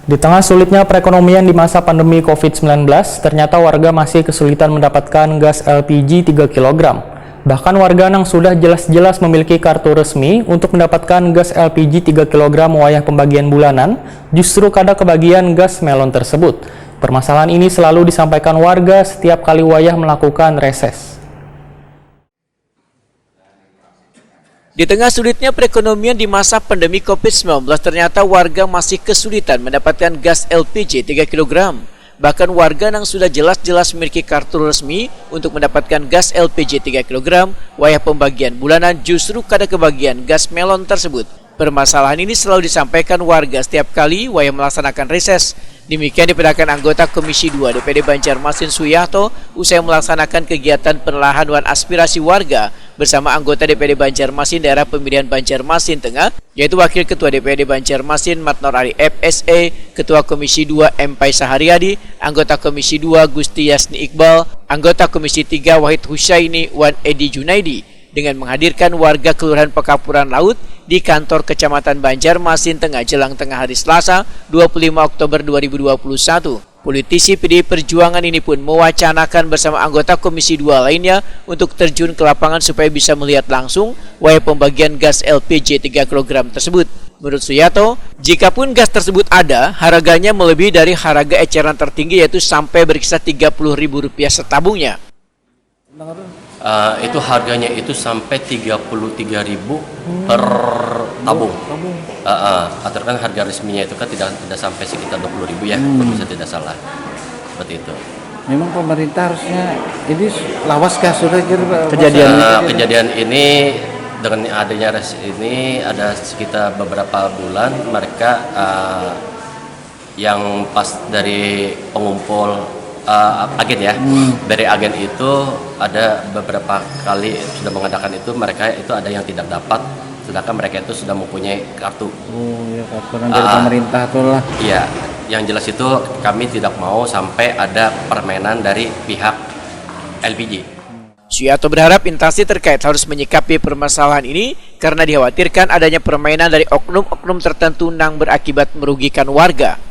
Di tengah sulitnya perekonomian di masa pandemi COVID-19, ternyata warga masih kesulitan mendapatkan gas LPG 3 kg. Bahkan warga yang sudah jelas-jelas memiliki kartu resmi untuk mendapatkan gas LPG 3 kg wayah pembagian bulanan, justru kada kebagian gas melon tersebut. Permasalahan ini selalu disampaikan warga setiap kali wayah melakukan reses. Di tengah sulitnya perekonomian di masa pandemi COVID-19, ternyata warga masih kesulitan mendapatkan gas LPG 3 kg. Bahkan warga yang sudah jelas-jelas memiliki kartu resmi untuk mendapatkan gas LPG 3 kg, wayah pembagian bulanan justru kada kebagian gas melon tersebut. Permasalahan ini selalu disampaikan warga setiap kali wayah melaksanakan reses. Demikian dibenarkan anggota Komisi 2 DPD Banjarmasin Suyarto usai melaksanakan kegiatan penelahan aspirasi warga bersama anggota DPD Banjarmasin daerah pemilihan Banjarmasin Tengah, yaitu Wakil Ketua DPD Banjarmasin Matnor Ari FSE, Ketua Komisi 2 M. Paisa Haryadi, anggota Komisi 2 Gusti Yasni Iqbal, anggota Komisi 3 Wahid Husaini Wan Edi Junaidi, dengan menghadirkan warga Kelurahan Pekapuran Laut di kantor Kecamatan Banjarmasin Tengah jelang tengah hari Selasa 25 Oktober 2021. Politisi PDI Perjuangan ini pun mewacanakan bersama anggota Komisi 2 lainnya untuk terjun ke lapangan supaya bisa melihat langsung wayah pembagian gas LPG 3 kg tersebut. Menurut Suyarto, jikapun gas tersebut ada, harganya melebihi dari harga eceran tertinggi yaitu sampai berkisar Rp30.000 setabungnya. Itu harganya itu sampai 33.000 per tabung. Atau kan harga resminya itu kan tidak sampai sekitar 20.000 ya, kalau saya tidak salah. Seperti itu. Memang pemerintah harusnya ini lawas kah sudah kejadian ini dengan adanya res ini ada sekitar beberapa bulan mereka yang pas dari pengumpul agen ya, dari agen itu ada beberapa kali sudah mengadakan itu, mereka itu ada yang tidak dapat, sedangkan mereka itu sudah mempunyai kartu. Oh ya, kartu dari pemerintah tuh lah. Iya, yang jelas itu kami tidak mau sampai ada permainan dari pihak LPG. Suyarto berharap instansi terkait harus menyikapi permasalahan ini karena dikhawatirkan adanya permainan dari oknum-oknum tertentu yang berakibat merugikan warga.